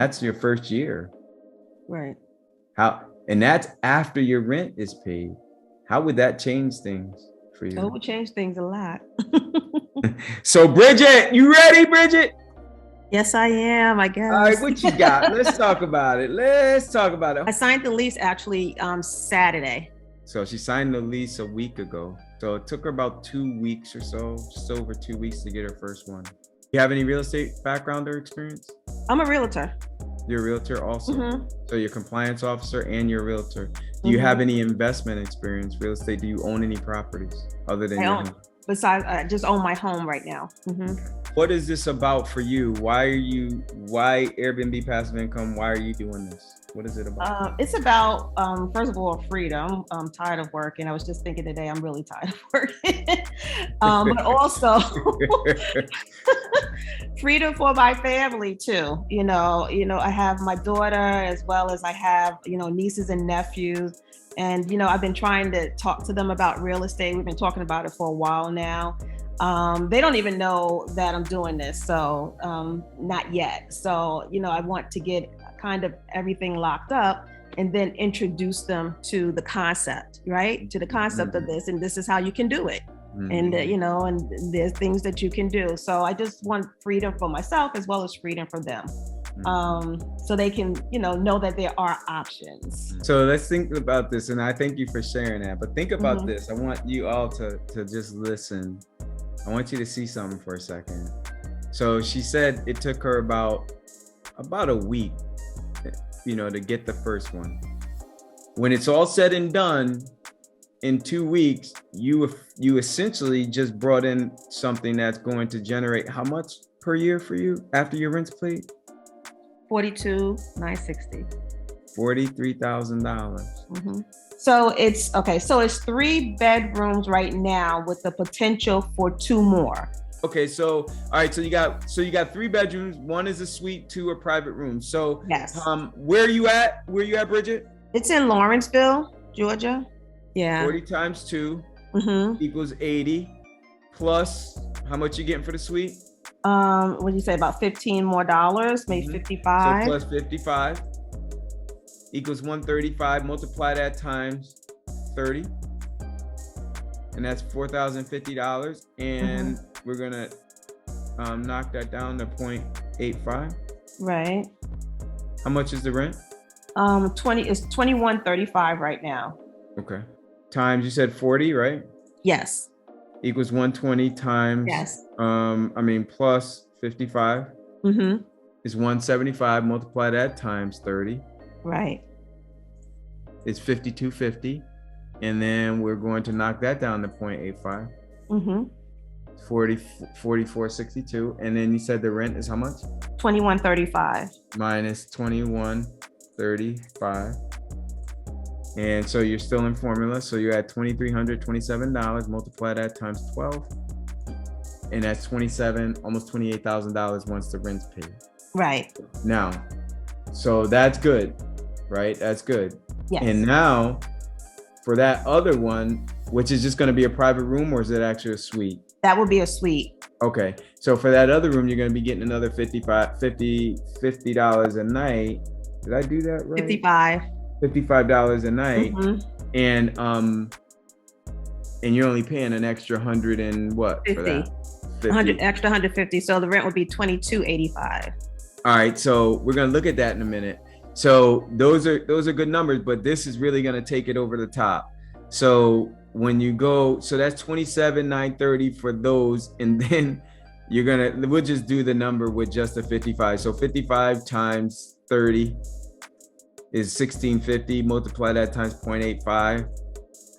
That's your first year. Right. And that's after your rent is paid. How would that change things for It you? would change things a lot. So Bridgitte, you ready, Bridgitte? Yes, I am, I guess. All right, what you got? Let's talk about it. I signed the lease actually Saturday. So she signed the lease a week ago. So it took her about 2 weeks or so, just over 2 weeks to get her first one. You have any real estate background or experience? I'm a realtor. You're a realtor also. Mm-hmm. So you're a compliance officer and you're a realtor. Do you have any investment experience, real estate? Do you own any properties other than your home? Besides, I just own my home right now. Mm-hmm. What is this about for you? Why Airbnb passive income? Why are you doing this? What is it about? It's about, first of all, freedom. I'm tired of working. I was just thinking today, I'm really tired of working. But also freedom for my family too. I have my daughter as well as I have, nieces and nephews. And, I've been trying to talk to them about real estate. We've been talking about it for a while now. They don't even know that I'm doing this. So not yet. So, I want to get kind of everything locked up and then introduce them to the concept, right? To the concept of this. And this is how you can do it. And, and there's things that you can do. So I just want freedom for myself as well as freedom for them. So they can, know that there are options. So let's think about this. And I thank you for sharing that. But think about this. I want you all to just listen. I want you to see something for a second. So she said it took her about a week, to get the first one. When it's all said and done, in 2 weeks, you essentially just brought in something that's going to generate how much per year for you after your rent's paid? $42,960. $43,000. So it's 3 bedrooms right now with the potential for 2 more. Okay, so all right, so you got 3 bedrooms, 1 is a suite, 2 are private rooms. So yes. Where are you at, Bridgitte? It's in Lawrenceville, Georgia. Yeah. 40 times 2 equals 80, plus how much you getting for the suite? What did you say, about $15 more, maybe 55? So plus 55 equals 135. Multiply that times 30, and that's $4,050. And we're gonna knock that down to 0.85. Right. How much is the rent? It's $21.35 right now. Okay. Times, you said 40, right? Yes. Equals 120 times. Yes. Plus 55 is 175. Multiply that times 30. Right. It's 5250. And then we're going to knock that down to 0.85. 4462. And then you said the rent is how much? $21.35. Minus $21.35. And so you're still in formula. So you're at $2,327. Multiply that times 12. And that's almost $28,000 once the rent's paid. Right. Now, so that's good, right? That's good. Yes. And now for that other one, which is just going to be a private room, or is it actually a suite? That would be a suite. Okay. So for that other room, you're going to be getting another $50 a night. Did I do that right? $55 a night. And you're only paying an extra 100 and what? 50. For that? 50. Extra 150. So the rent would be $22.85. All right. So we're going to look at that in a minute. So those are good numbers, but this is really going to take it over the top. So when you go, so that's $27,930 for those. And then we'll just do the number with just the 55. So 55 times 30 is $1,650. Multiply that times 0.85.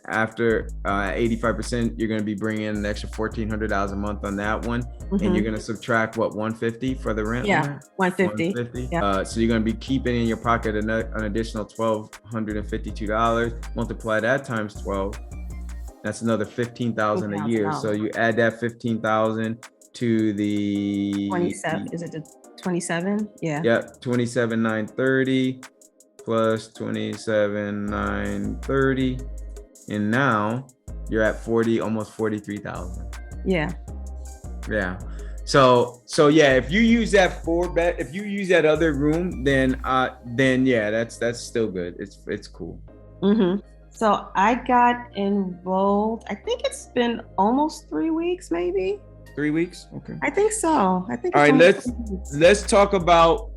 After 85%, you're going to be bringing in an extra $1,400 a month on that one. And you're going to subtract what, $150 for the rent? Yeah, $150. Yeah. So you're going to be keeping in your pocket an additional $1,252. Multiply that times 12. That's another $15,000 a year. So you add that $15,000 to the 27. Is it the 27? Yeah. Yep. $27,930 plus $27,930. And now you're at almost 43,000. Yeah. Yeah. So yeah, if you use that if you use that other room, then yeah, that's still good. It's cool. Mm-hmm. So I got enrolled. I think it's been almost 3 weeks, maybe. 3 weeks. Okay. I think so. I think. All It's right. almost 3 weeks. Let's talk about.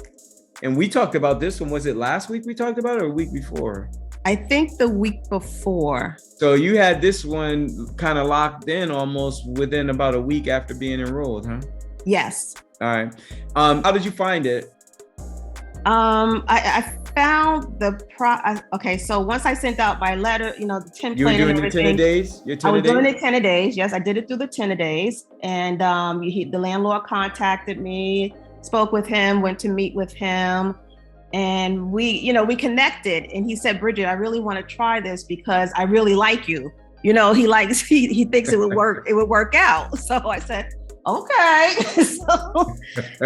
And we talked about this one. Was it last week we talked about it, or a week before? I think the week before. So you had this one kind of locked in almost within about a week after being enrolled, huh? Yes. All right. How did you find it? I found okay, so once I sent out my letter, the template. You were doing the 10 days? I was doing it 10 days. Yes, I did it through the 10 days. And the landlord contacted me, spoke with him, went to meet with him. And we connected, and he said, Bridgitte, I really want to try this because I really like you. He thinks it would work out. So I said, okay. So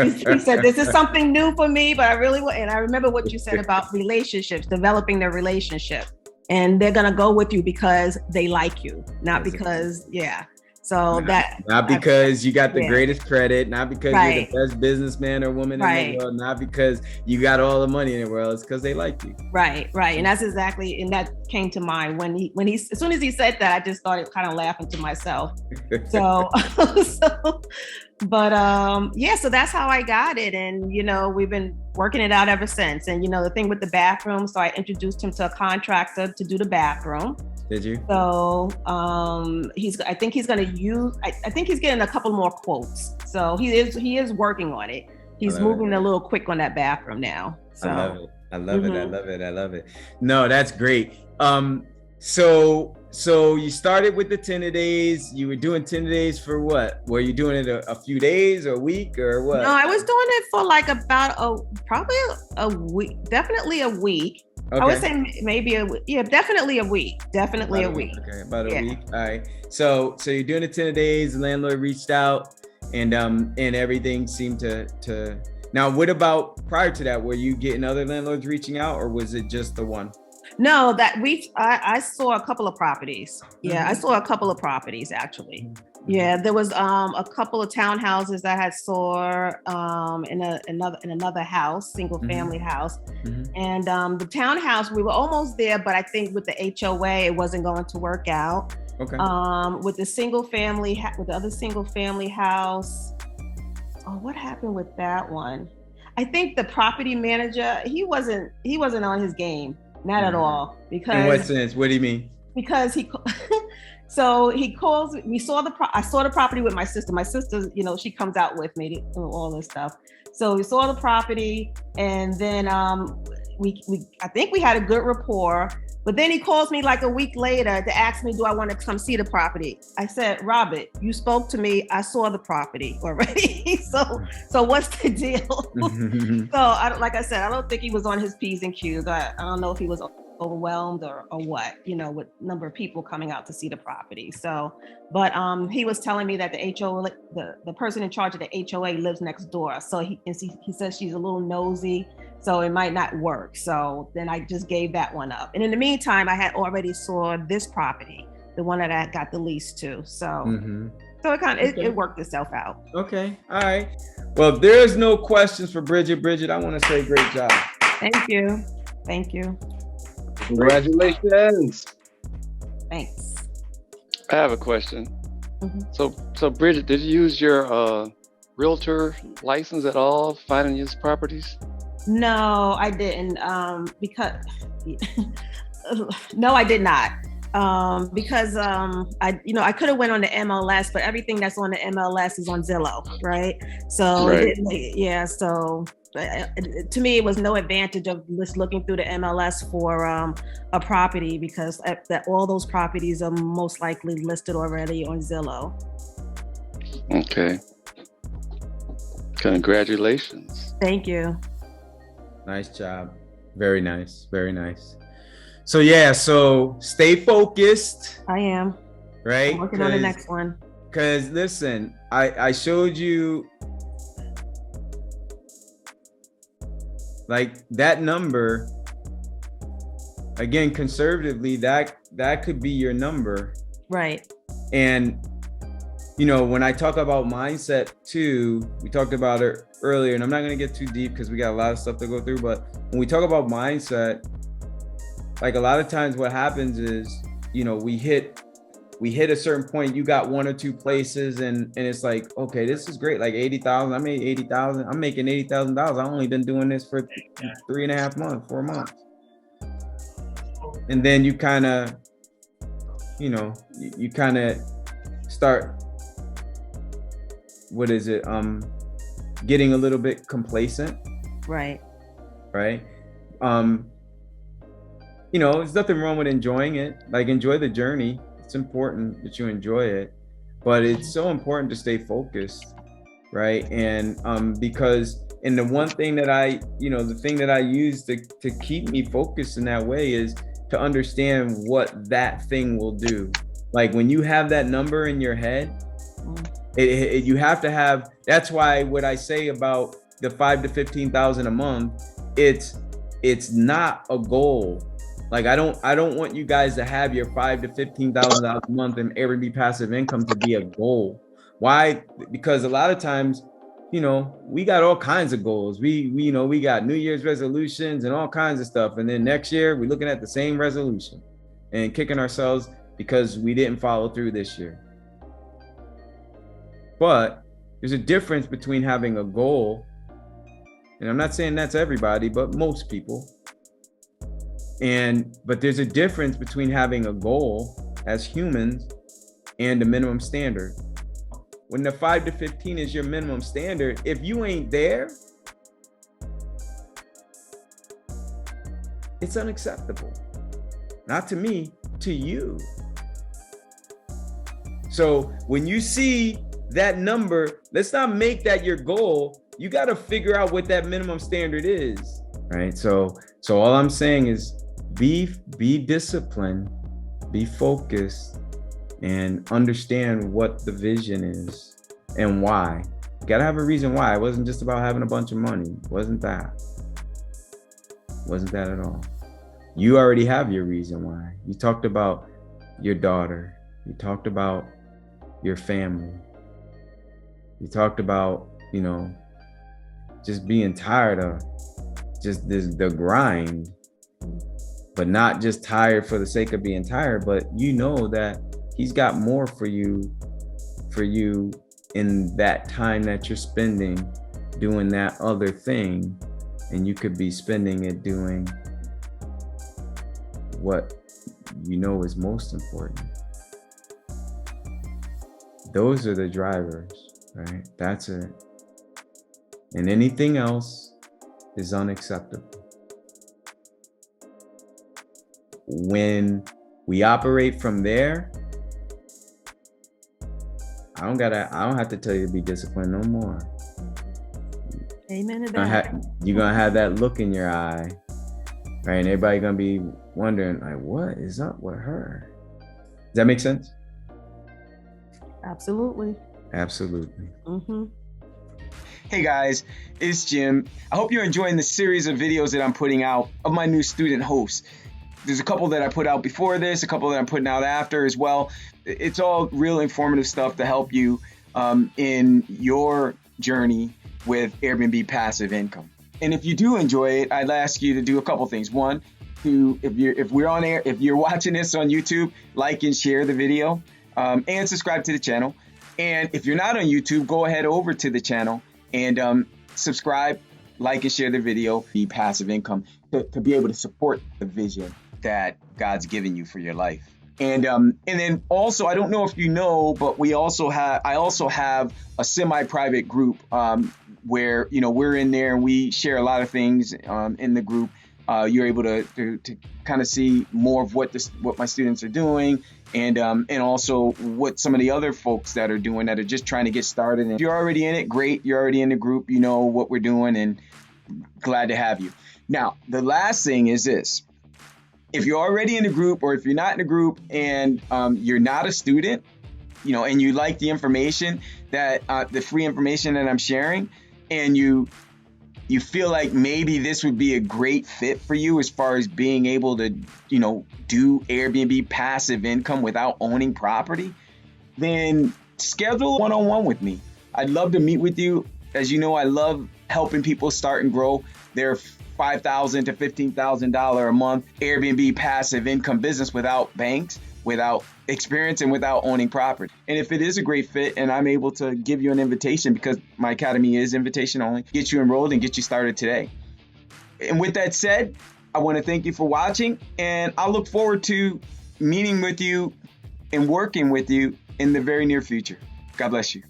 he said, this is something new for me, but I really want, and I remember what you said about relationships, developing their relationship. And they're going to go with you because they like you, not because, yeah. So not because you got the greatest credit, not because you're the best businessman or woman in the world, not because you got all the money in the world. It's because they like you. Right. And that's exactly, and that came to mind when he as soon as he said that, I just started kind of laughing to myself. So so that's how I got it. And, we've been working it out ever since. And, the thing with the bathroom, so I introduced him to a contractor to do the bathroom. Did you? So I think he's going to use, I think he's getting a couple more quotes. So he is working on it. He's moving a little quick on that bathroom now. So. I love it. No, that's great. So you started with the 10 days. You were doing 10 days for what? Were you doing it a few days or a week or what? No, I was doing it for like about probably a week, definitely a week. Okay. I would say maybe definitely a week. Definitely a week. Okay, about a week. All right. So you're doing the 10 days. The landlord reached out, and everything seemed to. Now, what about prior to that? Were you getting other landlords reaching out, or was it just the one? No, I saw a couple of proproperties. Yeah, I saw a couple of properties actually. Yeah, there was a couple of townhouses that I saw in another house, single family house. And the townhouse, we were almost there, but I think with the HOA it wasn't going to work out. Okay. With the other single family house, what happened with that one? I think the property manager, he wasn't on his game. Not at all. Because in what sense? What do you mean? Because so he calls. I saw the property with my sister. My sister, she comes out with me to do all this stuff. So we saw the property, and then I think we had a good rapport. But then he calls me like a week later to ask me, do I want to come see the property? I said, Robert, you spoke to me. I saw the property already. So what's the deal? Like I said, I don't think he was on his P's and Q's. I don't know if he was overwhelmed or what, with number of people coming out to see the property. So, but he was telling me that the person in charge of the HOA lives next door. So he says she's a little nosy, so it might not work. So then I just gave that one up. And in the meantime, I had already saw this property, the one that I got the lease to. So, so it worked itself out. Okay. All right. Well, if there's no questions for Bridgitte, I want to say great job. Thank you. Congratulations. Thanks. I have a question. So Bridgitte, did you use your realtor license at all finding these properties? No, I didn't. Because no, I did not. Because I could have went on the MLS, but everything that's on the MLS is on Zillow, right? So so to me, it was no advantage of just looking through the MLS for a property, because all those properties are most likely listed already on Zillow. Okay. Congratulations. Thank you. Nice job. Very nice. So stay focused. I am. Right? I'm working on the next one. Because listen, I showed you like that number. Again, conservatively, that could be your number. Right. And when I talk about mindset too, we talked about it earlier, and I'm not going to get too deep because we got a lot of stuff to go through. But when we talk about mindset, like a lot of times what happens is, we hit a certain point, you got one or two places and it's like, okay, this is great. Like 80,000, I made 80,000. I'm making $80,000. I've only been doing this for 3.5 months, 4 months. And then you kind of, you kind of start, getting a little bit complacent. Right. There's nothing wrong with enjoying it. Like, enjoy the journey. It's important that you enjoy it, but it's so important to stay focused, right? And because the one thing that the thing that I use to keep me focused in that way is to understand what that thing will do. Like, when you have that number in your head, you have to have. That's why what I say about the 5,000 to 15,000 a month, it's not a goal. Like, I don't want you guys to have your $5,000 to $15,000 a month in Airbnb passive income to be a goal. Why? Because a lot of times, we got all kinds of goals. We got New Year's resolutions and all kinds of stuff. And then next year we're looking at the same resolution and kicking ourselves because we didn't follow through this year. But there's a difference between having a goal, and I'm not saying that's everybody, but most people. But there's a difference between having a goal as humans and the minimum standard. When the 5 to 15 is your minimum standard, if you ain't there, it's unacceptable. Not to me, to you. So when you see that number, let's not make that your goal. You got to figure out what that minimum standard is, right? So all I'm saying is, be disciplined, be focused, and understand what the vision is and why. You gotta have a reason why. It wasn't just about having a bunch of money. It wasn't that at all. You already have your reason why. You talked about your daughter. You talked about your family. You talked about, just being tired of just the grind. But not just tired for the sake of being tired, but that he's got more for you in that time that you're spending doing that other thing, and you could be spending it doing what is most important. Those are the drivers, right? That's it. And anything else is unacceptable. When we operate from there, I don't have to tell you to be disciplined no more. Amen to that. You're gonna have that look in your eye, right? And everybody gonna be wondering, like, what is up with her? Does that make sense? Absolutely. Mm-hmm. Hey guys, it's Jim. I hope you're enjoying the series of videos that I'm putting out of my new student hosts. There's a couple that I put out before this, a couple that I'm putting out after as well. It's all real informative stuff to help you in your journey with Airbnb passive income. And if you do enjoy it, I'd ask you to do a couple things. One, if you're watching this on YouTube, like and share the video and subscribe to the channel. And if you're not on YouTube, go ahead over to the channel and subscribe, like and share the video. Be passive income to be able to support the vision that God's given you for your life. And then also, I don't know if you know, but I also have a semi-private group where we're in there and we share a lot of things in the group. You're able to kind of see more of what my students are doing, and also what some of the other folks that are doing that are just trying to get started. And if you're already in it, great. You're already in the group. You know what we're doing, and glad to have you. Now, the last thing is this. If you're already in the group, or if you're not in the group and you're not a student, and you like the information that the free information that I'm sharing, and you feel like maybe this would be a great fit for you as far as being able to, do Airbnb passive income without owning property, then schedule a one-on-one with me. I'd love to meet with you. As you know, I love helping people start and grow their $5,000 to $15,000 a month Airbnb passive income business without banks, without experience, and without owning property. And if it is a great fit and I'm able to give you an invitation, because my academy is invitation only, get you enrolled and get you started today. And with that said, I want to thank you for watching, and I look forward to meeting with you and working with you in the very near future. God bless you.